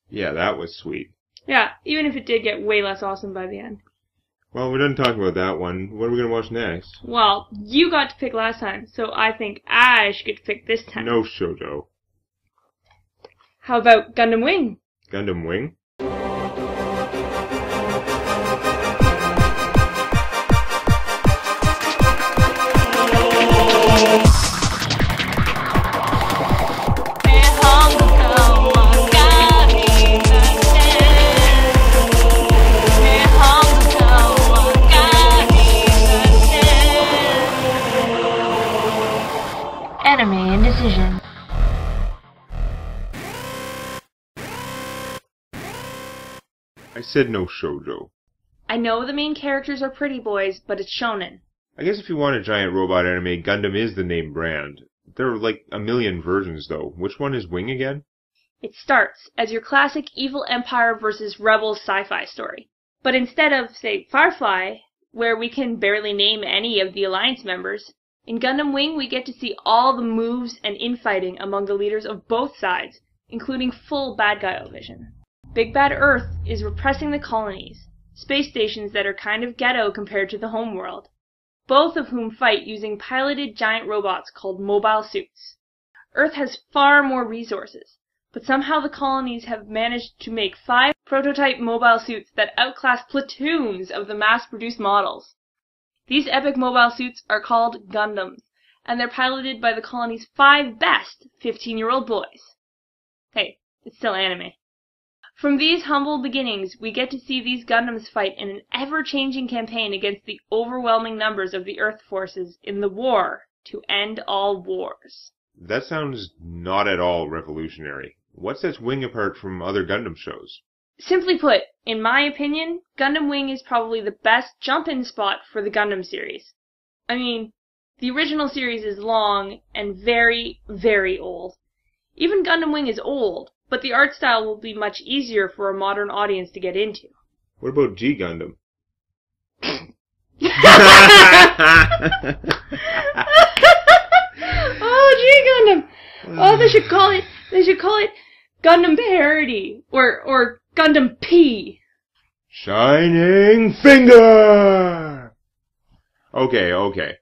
Yeah, that was sweet. Yeah, even if it did get way less awesome by the end. Well, we're done talking about that one. What are we going to watch next? Well, you got to pick last time, so I think I should get to pick this time. No shoujo. How about Gundam Wing? Gundam Wing? Anime Indecision. I said no shoujo. I know the main characters are pretty boys, but it's shonen. I guess if you want a giant robot anime, Gundam is the name brand. There are like a million versions though. Which one is Wing again? It starts as your classic evil empire versus rebels sci-fi story. But instead of, say, Firefly, where we can barely name any of the Alliance members, in Gundam Wing we get to see all the moves and infighting among the leaders of both sides, including full bad guy vision. Big Bad Earth is repressing the colonies, space stations that are kind of ghetto compared to the homeworld, both of whom fight using piloted giant robots called mobile suits. Earth has far more resources, but somehow the colonies have managed to make 5 prototype mobile suits that outclass platoons of the mass-produced models. These epic mobile suits are called Gundams, and they're piloted by the colony's 5 best 15-year-old boys. Hey, it's still anime. From these humble beginnings, we get to see these Gundams fight in an ever-changing campaign against the overwhelming numbers of the Earth forces in the war to end all wars. That sounds not at all revolutionary. What sets Wing apart from other Gundam shows? Simply put, in my opinion, Gundam Wing is probably the best jump-in spot for the Gundam series. I mean, the original series is long and very, very old. Even Gundam Wing is old, but the art style will be much easier for a modern audience to get into. What about G Gundam? Oh, G Gundam! Oh, they should call it Gundam Parody or Gundam P. Shining Finger! Okay.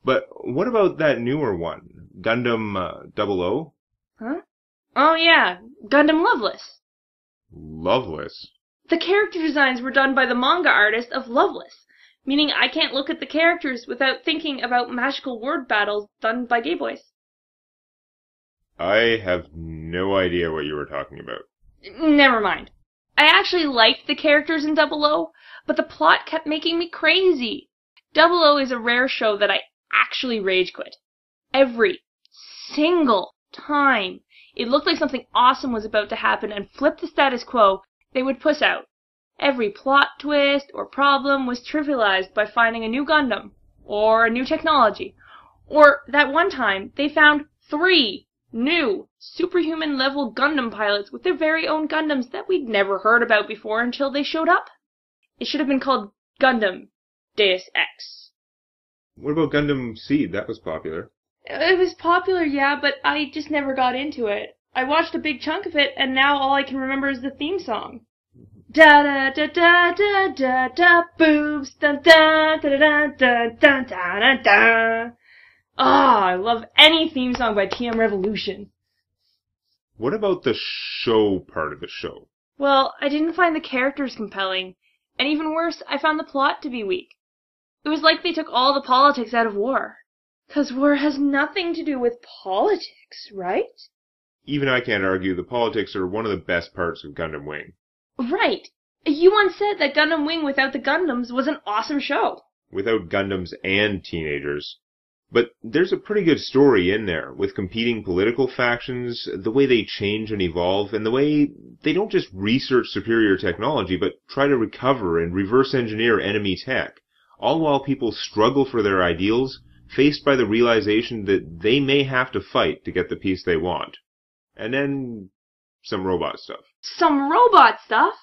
But what about that newer one? Gundam 00? Huh? Oh yeah, Gundam Loveless. Loveless? The character designs were done by the manga artist of Loveless, meaning I can't look at the characters without thinking about magical word battles done by gay boys. I have no idea what you were talking about. Never mind. I actually liked the characters in 00, but the plot kept making me crazy. 00 is a rare show that I actually rage quit. Every single time it looked like something awesome was about to happen and flip the status quo, they would puss out. Every plot twist or problem was trivialized by finding a new Gundam, or a new technology, or that one time they found 3 new superhuman-level Gundam pilots with their very own Gundams that we'd never heard about before until they showed up. It should have been called Gundam Deus Ex. What about Gundam Seed? That was popular. It was popular, yeah, but I just never got into it. I watched a big chunk of it, and now all I can remember is the theme song. Da da da da da da da boobs da da da da da da da da da. Ah, I love any theme song by TM Revolution. What about the show part of the show? Well, I didn't find the characters compelling, and even worse, I found the plot to be weak. It was like they took all the politics out of war. 'Cause war has nothing to do with politics, right? Even I can't argue the politics are one of the best parts of Gundam Wing. Right. You once said that Gundam Wing without the Gundams was an awesome show. Without Gundams and teenagers. But there's a pretty good story in there, with competing political factions, the way they change and evolve, and the way they don't just research superior technology, but try to recover and reverse engineer enemy tech, all while people struggle for their ideals, faced by the realization that they may have to fight to get the peace they want. And then some robot stuff. Some robot stuff?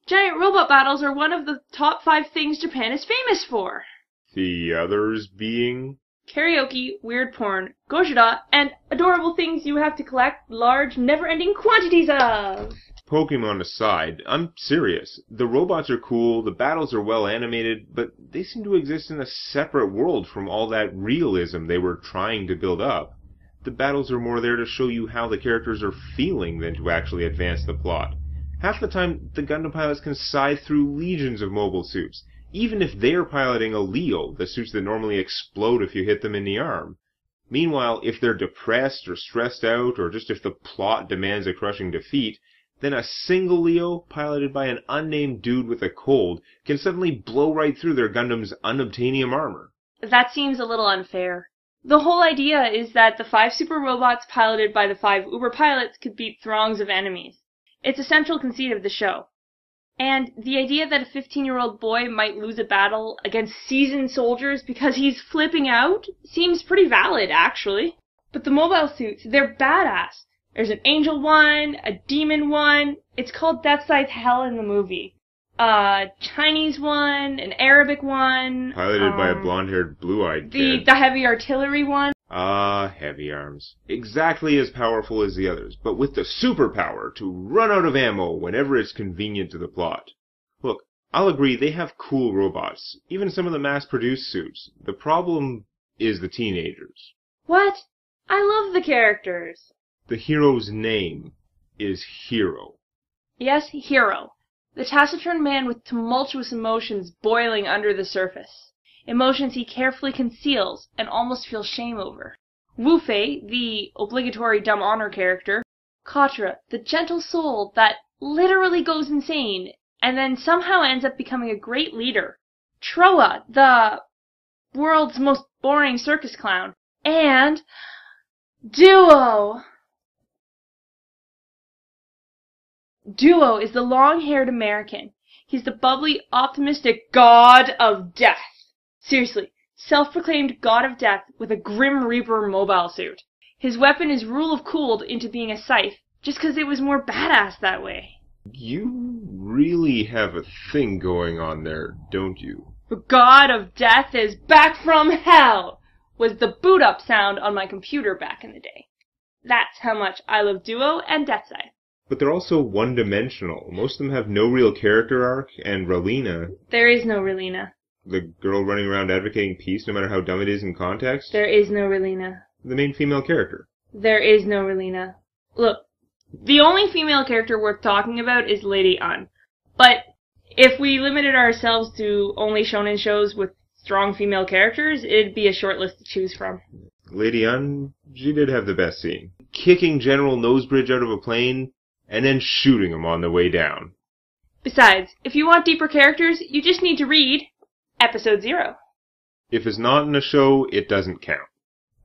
Giant robot battles are one of the top 5 things Japan is famous for. The others being? Karaoke, weird porn, gojira, and adorable things you have to collect large, never-ending quantities of. Pokemon aside, I'm serious. The robots are cool, the battles are well animated, but they seem to exist in a separate world from all that realism they were trying to build up. The battles are more there to show you how the characters are feeling than to actually advance the plot. Half the time, the Gundam pilots can scythe through legions of mobile suits, even if they're piloting a Leo, the suits that normally explode if you hit them in the arm. Meanwhile, if they're depressed or stressed out, or just if the plot demands a crushing defeat, then a single Leo, piloted by an unnamed dude with a cold, can suddenly blow right through their Gundam's unobtainium armor. That seems a little unfair. The whole idea is that the 5 super robots piloted by the 5 uber pilots could beat throngs of enemies. It's a central conceit of the show. And the idea that a 15-year-old boy might lose a battle against seasoned soldiers because he's flipping out seems pretty valid, actually. But the mobile suits, they're badass. There's an angel one, a demon one. It's called Death Scythe Hell in the movie. Chinese one, an Arabic one. Piloted by a blonde-haired, blue-eyed kid. The heavy artillery one. Heavy arms. Exactly as powerful as the others, but with the superpower to run out of ammo whenever it's convenient to the plot. Look, I'll agree they have cool robots, even some of the mass-produced suits. The problem is the teenagers. What? I love the characters. The hero's name is Hero. Yes, Hero. The taciturn man with tumultuous emotions boiling under the surface. Emotions he carefully conceals and almost feels shame over. Wu Fei, the obligatory dumb honor character. Katra, the gentle soul that literally goes insane and then somehow ends up becoming a great leader. Troa, the world's most boring circus clown. And Duo! Duo is the long-haired American. He's the bubbly, optimistic god of death. Seriously, self-proclaimed god of death with a Grim Reaper mobile suit. His weapon is rule of cooled into being a scythe, just 'cause it was more badass that way. You really have a thing going on there, don't you? The god of death is back from hell, was the boot-up sound on my computer back in the day. That's how much I love Duo and Death Scythe. But they're also one-dimensional. Most of them have no real character arc, and Relina... There is no Relina. The girl running around advocating peace no matter how dumb it is in context? There is no Relina. The main female character. There is no Relina. Look, the only female character worth talking about is Lady An. But if we limited ourselves to only shonen shows with strong female characters, it'd be a short list to choose from. Lady An, she did have the best scene. Kicking General Nosebridge out of a plane, and then shooting him on the way down. Besides, if you want deeper characters, you just need to read Episode 0. If it's not in a show, it doesn't count.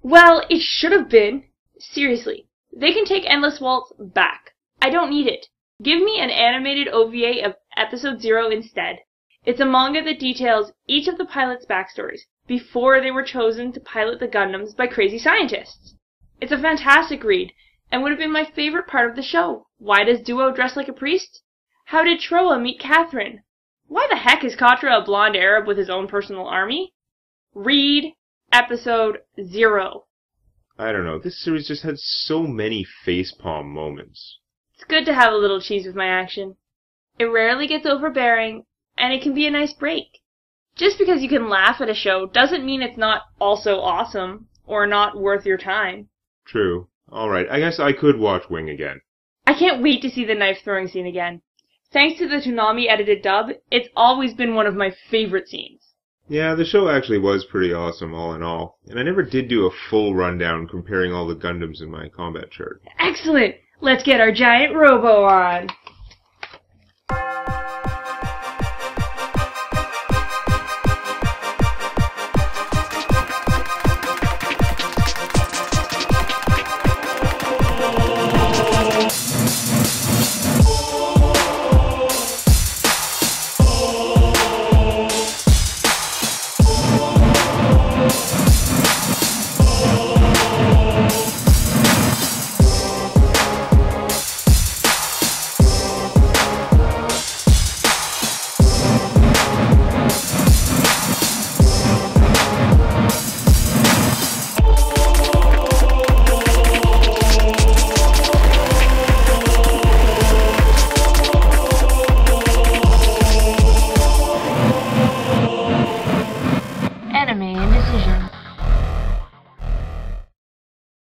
Well, it should have been. Seriously, they can take Endless Waltz back. I don't need it. Give me an animated OVA of Episode 0 instead. It's a manga that details each of the pilots' backstories before they were chosen to pilot the Gundams by crazy scientists. It's a fantastic read, and would have been my favorite part of the show. Why does Duo dress like a priest? How did Troa meet Catherine? Why the heck is Katra a blonde Arab with his own personal army? Read Episode 0. I don't know, this series just had so many facepalm moments. It's good to have a little cheese with my action. It rarely gets overbearing, and it can be a nice break. Just because you can laugh at a show doesn't mean it's not also awesome, or not worth your time. True. Alright, I guess I could watch Wing again. I can't wait to see the knife-throwing scene again. Thanks to the Toonami-edited dub, it's always been one of my favorite scenes. Yeah, the show actually was pretty awesome all in all, and I never did do a full rundown comparing all the Gundams in my combat chart. Excellent! Let's get our giant robo on!